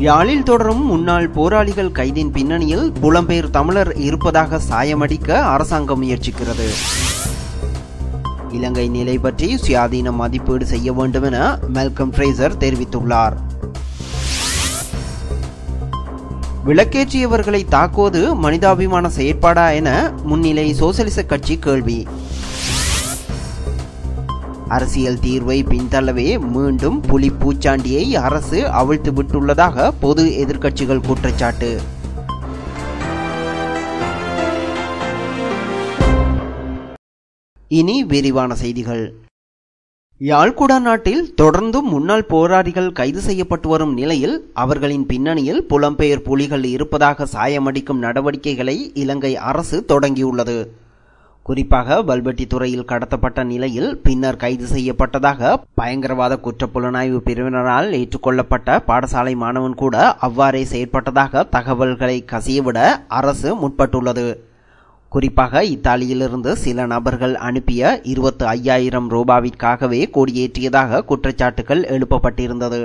யாழில் தொடரும் முன்னாள் போராளிகள் கைதின் பின்னணியில் புலம்பெயர் தமிழர் இருப்பதாக சாயமடிக்க அரசாங்கம் முயற்சிக்கிறது. இலங்கை நிலை பற்றி சுயாதீன மதிப்பீடு செய்ய வேண்டும் என மெல்கம் ஃப்ரேசர் தெரிவித்துள்ளார். விளக்கேற்றியவர்களை தாக்குவது மனிதாபிமான செயற்பாடா என முன்னிலை சோசலிச கட்சி கேள்வி. அரசியல் தீர்வை பின்தள்ளவே மீண்டும் புலி பூச்சாண்டியை அரசு அவிழ்த்து விட்டுள்ளதாக பொது எதிர்க்கட்சிகள் குற்றச்சாட்டு. இனி விரிவான செய்திகள். யாழ்குடா நாட்டில் தொடர்ந்து முன்னாள் போராளிகள் கைது செய்யப்பட்டு வரும் நிலையில் அவர்களின் பின்னணியில் புலம்பெயர் புலிகள் இருப்பதாக சாயமடிக்கும் நடவடிக்கைகளை இலங்கை அரசு தொடங்கியுள்ளது. குறிப்பாக வல்வெட்டி துறையில் கடத்தப்பட்ட நிலையில் பின்னர் கைது செய்யப்பட்டதாக பயங்கரவாத குற்றப்புலனாய்வு பிரிவினரால் ஏற்றுக்கொள்ளப்பட்ட பாடசாலை மாணவன் கூட அவ்வாறே செயற்பட்டதாக தகவல்களை கசியவிட அரசு முற்பட்டுள்ளது. குறிப்பாக இத்தாலியிலிருந்து சில நபர்கள் அனுப்பிய 25,000 ரூபாவிற்காகவே கொடியேற்றியதாக குற்றச்சாட்டுகள் எழுப்பப்பட்டிருந்தது.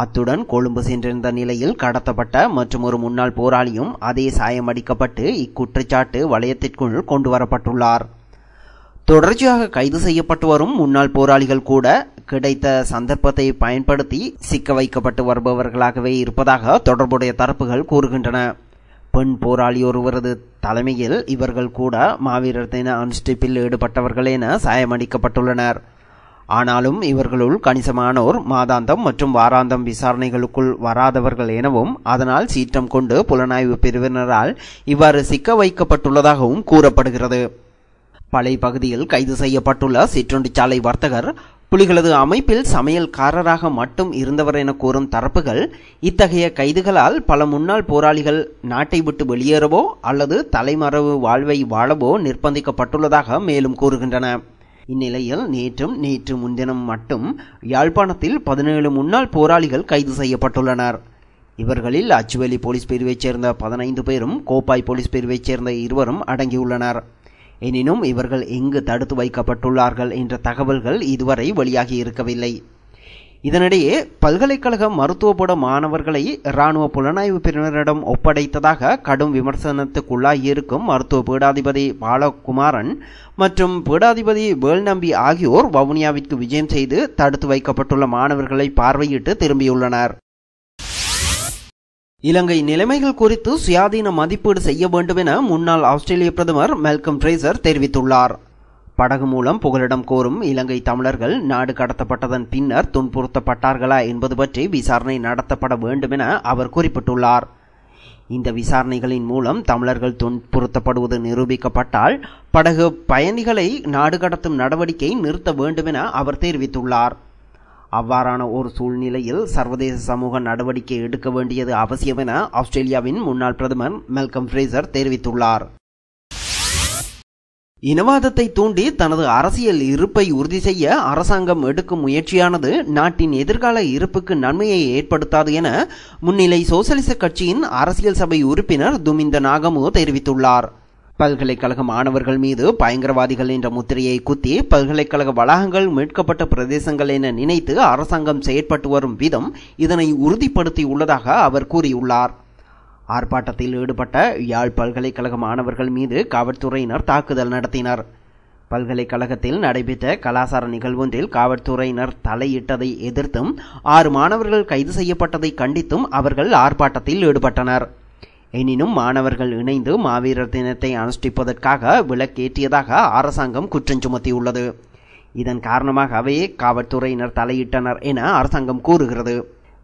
அத்துடன் கொழும்பு சென்றிருந்த நிலையில் கடத்தப்பட்ட மற்றும் ஒரு முன்னாள் போராளியும் அதே சாயமடிக்கப்பட்டு இக்குற்றச்சாட்டு வலயத்திற்குள் கொண்டு வரப்பட்டுள்ளார். தொடர்ச்சியாக கைது செய்யப்பட்டு வரும் முன்னாள் போராளிகள் கூட கிடைத்த சந்தர்ப்பத்தை பயன்படுத்தி சிக்க வைக்கப்பட்டு வருபவர்களாகவே இருப்பதாக தொடர்புடைய தரப்புகள் கூறுகின்றன. பெண் போராளி ஒருவரது தலைமையில் இவர்கள் கூட மாவீரர் தின அனுஷ்டிப்பில் ஈடுபட்டவர்கள் என சாயமடிக்கப்பட்டுள்ளனர். ஆனாலும் இவர்களுள் கணிசமானோர் மாதாந்தம் மற்றும் வாராந்தம் விசாரணைகளுக்குள் வராதவர்கள் எனவும் அதனால் சீற்றம் கொண்டு புலனாய்வு பிரிவினரால் இவ்வாறு சிக்க வைக்கப்பட்டுள்ளதாகவும் கூறப்படுகிறது. பளை பகுதியில் கைது செய்யப்பட்டுள்ள சிற்றுண்டிச்சாலை வர்த்தகர் புலிகளது அமைப்பில் சமையல்காரராக மட்டும் இருந்தவர் என கூறும் தரப்புகள் இத்தகைய கைதுகளால் பல முன்னாள் போராளிகள் நாட்டை விட்டு வெளியேறவோ அல்லது தலைமறைவு வாழ்வை வாழவோ நிர்பந்திக்கப்பட்டுள்ளதாக மேலும் கூறுகின்றன. இந்நிலையில் நேற்று முன்தினம் மட்டும் யாழ்ப்பாணத்தில் 17 முன்னாள் போராளிகள் கைது செய்யப்பட்டுள்ளனர். இவர்களில் அச்சுவேலி போலீஸ் பிரிவைச் சேர்ந்த 15 பேரும் கோப்பாய் போலீஸ் பிரிவைச் சேர்ந்த 2 அடங்கியுள்ளனர். எனினும் இவர்கள் எங்கு தடுத்து வைக்கப்பட்டுள்ளார்கள் என்ற தகவல்கள் இதுவரை வெளியாகி இருக்கவில்லை. இதனிடையே பல்கலைக்கழக மருத்துவபுட மாணவர்களை இராணுவ புலனாய்வு பிரிவினரிடம் ஒப்படைத்ததாக கடும் விமர்சனத்துக்குள்ளாகியிருக்கும் மருத்துவ பீடாதிபதி பாலகுமாரன் மற்றும் பீடாதிபதி வேல்நம்பி ஆகியோர் வவுனியாவிற்கு விஜயம் செய்து தடுத்து வைக்கப்பட்டுள்ள மாணவர்களை பார்வையிட்டு திரும்பியுள்ளனர். இலங்கை நிலைமைகள் குறித்து சுயாதீன மதிப்பீடு செய்ய வேண்டும் என முன்னாள் ஆஸ்திரேலிய பிரதமர் மெல்கம் ஃப்ரேசர் தெரிவித்துள்ளார். படகு மூலம் புகலிடம் கோரும் இலங்கை தமிழர்கள் நாடு கடத்தப்பட்டதன் பின்னர் துன்புறுத்தப்பட்டார்களா என்பது பற்றி விசாரணை நடத்தப்பட வேண்டும் என அவர் குறிப்பிட்டுள்ளார். இந்த விசாரணைகளின் மூலம் தமிழர்கள் துன்புறுத்தப்படுவது நிரூபிக்கப்பட்டால் படகு பயணிகளை நாடு கடத்தும் நடவடிக்கை நிறுத்த வேண்டும் என அவர் தெரிவித்துள்ளார். அவ்வாறான ஒரு சூழ்நிலையில் சர்வதேச சமூக நடவடிக்கை எடுக்க வேண்டியது அவசியம் என ஆஸ்திரேலியாவின் முன்னாள் பிரதமர் மெல்கம் ஃப்ரேசர் தெரிவித்துள்ளார். இனவாதத்தை தூண்டி தனது அரசியல் இருப்பை உறுதி செய்ய அரசாங்கம் எடுக்கும் முயற்சியானது நாட்டின் எதிர்கால இருப்புக்கு நன்மையை ஏற்படுத்தாது என முன்னிலை சோசலிச கட்சியின் அரசியல் சபை உறுப்பினர் துமிந்த நாகமு தெரிவித்துள்ளார். பல்கலைக்கழக மாணவர்கள் மீது பயங்கரவாதிகள் என்ற முத்திரையை குத்தி பல்கலைக்கழக வளாகங்கள் மீட்கப்பட்ட பிரதேசங்கள் என நினைத்து அரசாங்கம் செயற்பட்டு வரும் விதம் இதனை உறுதிப்படுத்தியுள்ளதாக அவர் கூறியுள்ளார். ஆர்ப்பாட்டத்தில் ஈடுபட்ட யாழ் பல்கலைக்கழக மாணவர்கள் மீது காவல்துறையினர் தாக்குதல் நடத்தினர். பல்கலைக்கழகத்தில் நடைபெற்ற கலாசார நிகழ்வொன்றில் காவல்துறையினர் தலையிட்டதை எதிர்த்தும் 6 மாணவர்கள் கைது செய்யப்பட்டதை கண்டித்தும் அவர்கள் ஆர்ப்பாட்டத்தில் ஈடுபட்டனர். எனினும் மாணவர்கள் இணைந்து மாவீரர் தினத்தை அனுஷ்டிப்பதற்காக விளக்கேற்றியதாக அரசாங்கம் குற்றம் சுமத்தியுள்ளது. இதன் காரணமாகவே காவல்துறையினர் தலையிட்டனர் என அரசாங்கம் கூறுகிறது.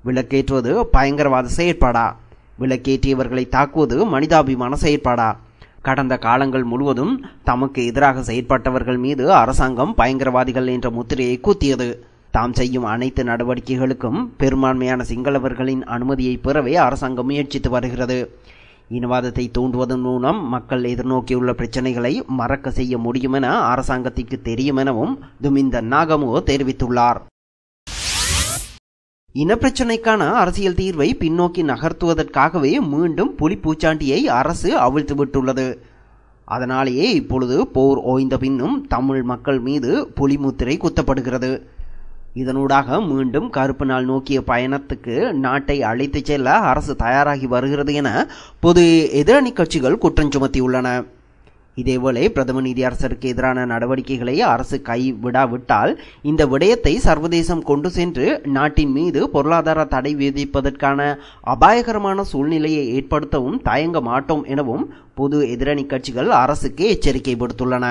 விளக்கேற்றுவது பயங்கரவாத செயற்பாடா? விளக்கேற்றியவர்களை தாக்குவது மனிதாபிமான செயற்பாடா? கடந்த காலங்கள் முழுவதும் தமக்கு எதிராக செயற்பட்டவர்கள் மீது அரசாங்கம் பயங்கரவாதிகள் என்ற முத்திரையை குத்தியது. தாம் செய்யும் அனைத்து நடவடிக்கைகளுக்கும் பெரும்பான்மையான சிங்களவர்களின் அனுமதியை பெறவே அரசாங்கம் முயற்சித்து வருகிறது. இனவாதத்தை தூண்டுவதன் மூலம் மக்கள் எதிர்நோக்கியுள்ள பிரச்சனைகளை மறக்க செய்ய முடியும் என அரசாங்கத்திற்கு தெரியும் எனவும் துமிந்த நாகமு தெரிவித்துள்ளார். இனப்பிரச்சினைக்கான அரசியல் தீர்வை பின்னோக்கி நகர்த்துவதற்காகவே மீண்டும் புலி பூச்சாண்டியை அரசு அவிழ்த்துவிட்டுள்ளது. அதனாலேயே இப்பொழுது போர் ஓய்ந்த பின்னும் தமிழ் மக்கள் மீது புலிமுத்திரை குத்தப்படுகிறது. இதனூடாக மீண்டும் கருப்பு நாள் நோக்கிய பயணத்துக்கு நாட்டை அழைத்துச் செல்ல அரசு தயாராகி வருகிறது என பொது எதிரணி கட்சிகள் குற்றம் சுமத்தியுள்ளன. இதேவேளை பிரதம நீதியரசருக்கு எதிரான நடவடிக்கைகளை அரசு கைவிடாவிட்டால் இந்த விடயத்தை சர்வதேசம் கொண்டு சென்று நாட்டின் மீது பொருளாதார தடை விதிப்பதற்கான அபாயகரமான சூழ்நிலையை ஏற்படுத்தவும் தயங்க மாட்டோம் எனவும் பொது எதிரணி கட்சிகள் அரசுக்கு எச்சரிக்கை விடுத்துள்ளன.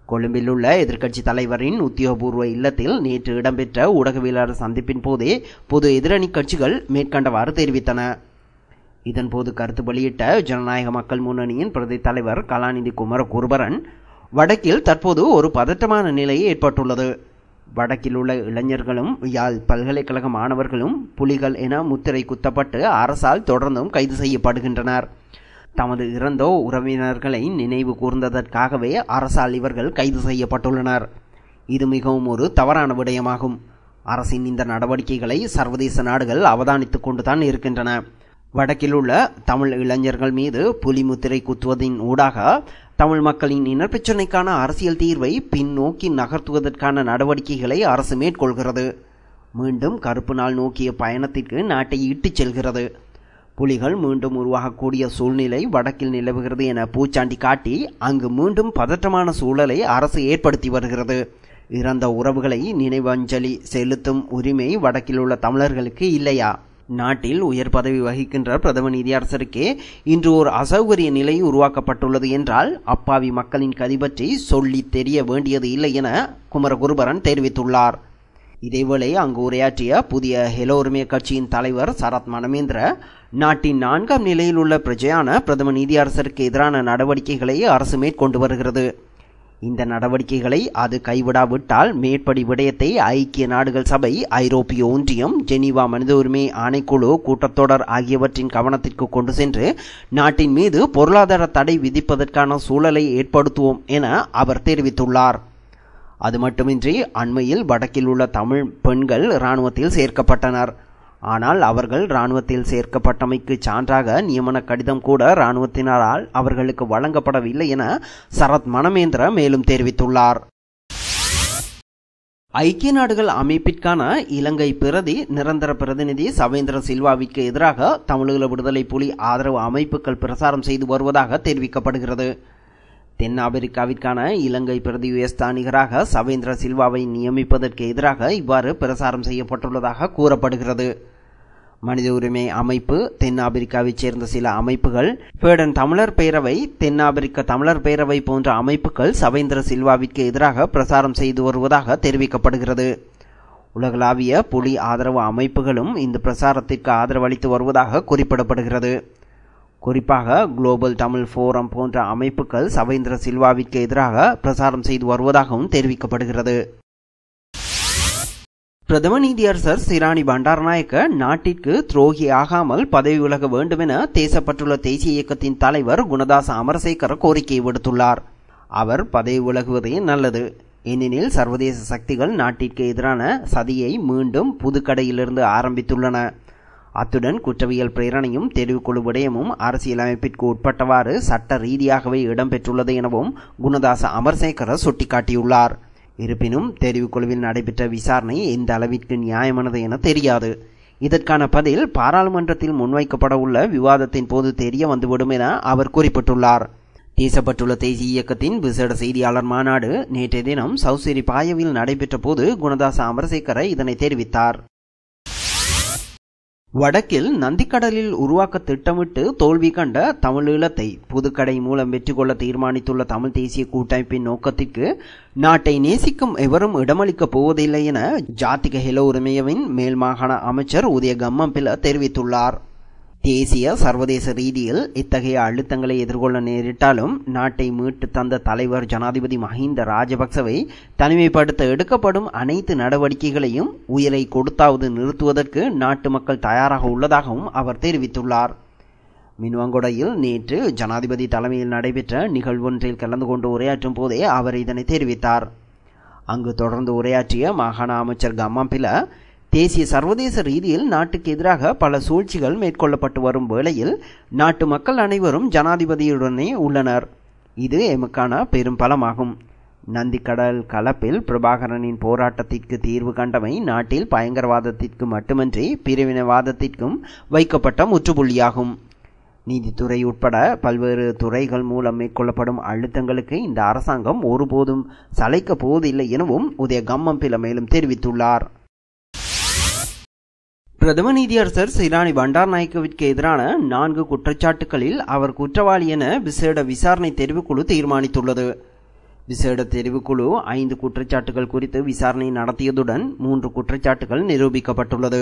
கொழும்பில் உள்ள எதிர்க்கட்சி தலைவரின் உத்தியோகபூர்வ இல்லத்தில் நேற்று இடம்பெற்ற ஊடகவியலாளர் சந்திப்பின் போதே பொது எதிரணி கட்சிகள் மேற்கண்டவாறு தெரிவித்தன. இதன்போது கருத்து வெளியிட்ட ஜனநாயக மக்கள் முன்னணியின் பிரதி தலைவர் கலாநிதி குமரகுருபரன், வடக்கில் தற்போது ஒரு பதட்டமான நிலை ஏற்பட்டுள்ளது. வடக்கில் உள்ள இளைஞர்களும் யாழ் பல்கலைக்கழக மாணவர்களும் புலிகள் என முத்திரை குத்தப்பட்டு அரசால் தொடர்ந்தும் கைது செய்யப்படுகின்றனர். தமது இறந்த உறவினர்களை நினைவு கூர்ந்ததற்காகவே அரசால் இவர்கள் கைது செய்யப்பட்டுள்ளனர். இது மிகவும் ஒரு தவறான விடயமாகும். அரசின் இந்த நடவடிக்கைகளை சர்வதேச நாடுகள் அவதானித்துக் கொண்டுதான் இருக்கின்றன. வடக்கில் உள்ள தமிழ் இளைஞர்கள் மீது புலி முத்திரை குத்துவதின் ஊடாக தமிழ் மக்களின் இனப்பிரச்சினைக்கான அரசியல் தீர்வை பின்னோக்கி நகர்த்துவதற்கான நடவடிக்கைகளை அரசு மேற்கொள்கிறது. மீண்டும் கருப்பு நாள் நோக்கிய பயணத்திற்கு நாட்டை இட்டுச் செல்கிறது. புலிகள் மீண்டும் உருவாகக்கூடிய சூழ்நிலை வடக்கில் நிலவுகிறது என பூச்சாண்டி காட்டி அங்கு மீண்டும் பதற்றமான சூழலை அரசு ஏற்படுத்தி வருகிறது. இறந்த உறவுகளை நினைவஞ்சலி செலுத்தும் உரிமை வடக்கில் உள்ள தமிழர்களுக்கு இல்லையா? நாட்டில் உயர் பதவி வகிக்கின்ற பிரதம நீதியரசருக்கே இன்று ஒரு அசௌகரிய நிலை உருவாக்கப்பட்டுள்ளது என்றால் அப்பாவி மக்களின் கதி பற்றி சொல்லி தெரிய வேண்டியது இல்லை என குமரகுருபரன் தெரிவித்துள்ளார். இதேவேளை அங்கு உரையாற்றிய புதிய ஹெலோ உரிமை கட்சியின் தலைவர் சரத் மனமேந்திர, நாட்டின் 4ஆம் நிலையில் உள்ள பிரஜையான பிரதம நீதியரசருக்கு எதிரான நடவடிக்கைகளை அரசு மேற்கொண்டு வருகிறது. இந்த நடவடிக்கைகளை அது கைவிடாவிட்டால் மேற்படி விடயத்தை ஐக்கிய நாடுகள் சபை, ஐரோப்பிய ஒன்றியம், ஜெனீவா மனித உரிமை ஆணைக்குழு கூட்டத்தொடர் ஆகியவற்றின் கவனத்திற்கு கொண்டு சென்று நாட்டின் மீது பொருளாதார தடை விதிப்பதற்கான சூழலை ஏற்படுத்துவோம் என அவர் தெரிவித்துள்ளார். அது மட்டுமின்றி அண்மையில் வடக்கில் உள்ள தமிழ் பெண்கள் இராணுவத்தில் சேர்க்கப்பட்டனர். ஆனால் அவர்கள் இராணுவத்தில் சேர்க்கப்பட்டமைக்கு சான்றாக நியமன கடிதம் கூட இராணுவத்தினரால் அவர்களுக்கு வழங்கப்படவில்லை என சரத் மனமேந்திர மேலும் தெரிவித்துள்ளார். ஐக்கிய நாடுகள் அமைப்பிற்கான இலங்கை பிரதி நிரந்தர பிரதிநிதி சவேந்திர சில்வாவிற்கு எதிராக தமிழீழ விடுதலை புலி ஆதரவு அமைப்புகள் பிரசாரம் செய்து வருவதாக தெரிவிக்கப்படுகிறது. தென்னாப்பிரிக்காவிற்கான இலங்கை பிரதி உயர்ஸ்தானிகராக சவேந்திர சில்வாவை நியமிப்பதற்கு எதிராக இவ்வாறு பிரசாரம் செய்யப்பட்டுள்ளதாக கூறப்படுகிறது. மனித உரிமை அமைப்பு, தென்னாப்பிரிக்காவைச் சேர்ந்த சில அமைப்புகள், பேடன் தமிழர் பேரவை, தென்னாப்பிரிக்க தமிழர் பேரவை போன்ற அமைப்புகள் சவேந்திர சில்வாவிற்கு எதிராக பிரசாரம் செய்து வருவதாக தெரிவிக்கப்படுகிறது. உலகளாவிய புலி ஆதரவு அமைப்புகளும் இந்த பிரசாரத்திற்கு ஆதரவளித்து வருவதாக குறிப்பிடப்படுகிறது. குறிப்பாக குளோபல் தமிழ் ஃபோரம் போன்ற அமைப்புகள் சவேந்திர சில்வாவிற்கு எதிராக பிரசாரம் செய்து வருவதாகவும் தெரிவிக்கப்படுகிறது. பிரதம நீதியரசர் சிராணி பண்டாரநாயக்க நாட்டிற்கு துரோகி ஆகாமல் பதவி விலக வேண்டும் என தேசப்பட்டுள்ள தேசிய இயக்கத்தின் தலைவர் குணதாச அமரசேகர கோரிக்கை விடுத்துள்ளார். அவர் பதவி விலகுவதே நல்லது. ஏனெனில் சர்வதேச சக்திகள் நாட்டிற்கு எதிரான சதியை மீண்டும் புதுக்கடையிலிருந்து ஆரம்பித்துள்ளன. அத்துடன் குற்றவியல் பிரேரணையும் தெரிவுக்குழு விடயமும் அரசியலமைப்பிற்கு உட்பட்டவாறு சட்ட ரீதியாகவே இடம்பெற்றுள்ளது எனவும் குணதாச அமரசேகர சுட்டிக்காட்டியுள்ளார். இருப்பினும் தெரிவுக்குழுவில் நடைபெற்ற விசாரணை எந்த அளவிற்கு நியாயமானது என தெரியாது. இதற்கான பதில் பாராளுமன்றத்தில் முன்வைக்கப்பட உள்ள விவாதத்தின் போது தெரிய வந்துவிடும் என அவர் குறிப்பிட்டுள்ளார். தேசப்பட்டுள்ள தேசிய இயக்கத்தின் விசேட செய்தியாளர் மாநாடு நேற்றைய தினம் சௌசிரி பாயவில் நடைபெற்ற போது குணதாச அமரசேகர இதனை தெரிவித்தார். வடக்கில் நந்திக்கடலில் உருவாக்க திட்டமிட்டு தோல்வி கண்ட தமிழீழத்தை புதுக்கடை மூலம் வெற்றி கொள்ள தீர்மானித்துள்ள தமிழ் தேசிய கூட்டமைப்பின் நோக்கத்திற்கு நாட்டை நேசிக்கும் எவரும் இடமளிக்கப் போவதில்லை என ஜாத்திக ஹெலோ உரிமையவின் மேல் மாகாண அமைச்சர் உதய கம்மம்பில தெரிவித்துள்ளார். தேசிய சர்வதேச ரீதியில் இத்தகைய அழுத்தங்களை எதிர்கொள்ள நேரிட்டாலும் நாட்டை மீட்டு தந்த தலைவர் ஜனாதிபதி மஹிந்த ராஜபக்சவை தனிமைப்படுத்த எடுக்கப்படும் அனைத்து நடவடிக்கைகளையும் உயிரை கொடுத்தாவது நிறுத்துவதற்கு நாட்டு மக்கள் தயாராக உள்ளதாகவும் அவர் தெரிவித்துள்ளார். மின்வங்கொடையில் நேற்று ஜனாதிபதி தலைமையில் நடைபெற்ற நிகழ்வொன்றில் கலந்து கொண்டு உரையாற்றும் போதே அவர் இதனை தெரிவித்தார். அங்கு தொடர்ந்து உரையாற்றிய மாகாண அமைச்சர் கம்மாம்பில, தேசிய சர்வதேச ரீதியில் நாட்டுக்கு எதிராக பல சூழ்ச்சிகள் மேற்கொள்ளப்பட்டு வரும் வேளையில் நாட்டு மக்கள் அனைவரும் ஜனாதிபதியுடனே உள்ளனர். இது எமக்கான பெரும் பலமாகும். நந்திக்கடல் கலப்பில் பிரபாகரனின் போராட்டத்திற்கு தீர்வு கண்டமை நாட்டில் பயங்கரவாதத்திற்கு மட்டுமின்றி பிரிவினைவாதத்திற்கும் வைக்கப்பட்ட முற்றுப்புள்ளியாகும். நீதித்துறை உட்பட பல்வேறு துறைகள் மூலம் மேற்கொள்ளப்படும் அழுத்தங்களுக்கு இந்த அரசாங்கம் ஒருபோதும் சளைக்க போவதில்லை எனவும் உதய கம்மன்பில மேலும் தெரிவித்துள்ளார். பிரதம நீதியரசர் சிராணி பண்டாரநாயக்கவிற்கு எதிரான 4 குற்றச்சாட்டுகளில் அவர் குற்றவாளி என விசேட விசாரணை தெரிவுக்குழு தீர்மானித்துள்ளது. விசேட தெரிவுக்குழு 5 குற்றச்சாட்டுகள் குறித்து விசாரணை நடத்தியதுடன் 3 குற்றச்சாட்டுகள் நிரூபிக்கப்பட்டுள்ளது.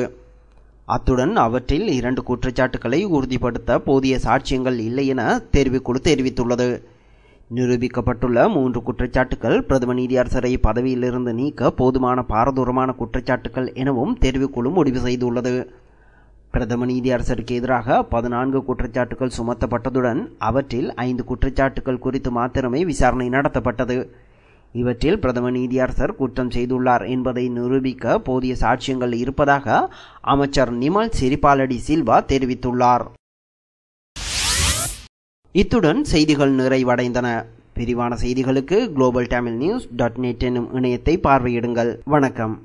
அத்துடன் அவற்றில் 2 குற்றச்சாட்டுகளை உறுதிப்படுத்த போதிய சாட்சியங்கள் இல்லை என தெரிவுக்குழு தெரிவித்துள்ளது. நிரூபிக்கப்பட்டுள்ள 3 குற்றச்சாட்டுகள் பிரதம நீதியரசரை பதவியிலிருந்து நீக்க போதுமான பாரதூரமான குற்றச்சாட்டுகள் எனவும் தெரிவுக்குழு முடிவு செய்துள்ளது. பிரதம நீதியரசருக்கு எதிராக 14 குற்றச்சாட்டுகள் சுமத்தப்பட்டதுடன் அவற்றில் 5 குற்றச்சாட்டுகள் குறித்து மாத்திரமே விசாரணை நடத்தப்பட்டது. இவற்றில் பிரதம நீதியரசர் குற்றம் செய்துள்ளார் என்பதை நிரூபிக்க போதிய சாட்சியங்கள் இருப்பதாக அமைச்சர் நிமல் சிறிபாலடி சில்வா தெரிவித்துள்ளார். இத்துடன் செய்திகள் நிறைவடைந்தன. விரிவான செய்திகளுக்கு globaltamilnews.net எனும் இணையத்தை பார்வையிடுங்கள். வணக்கம்.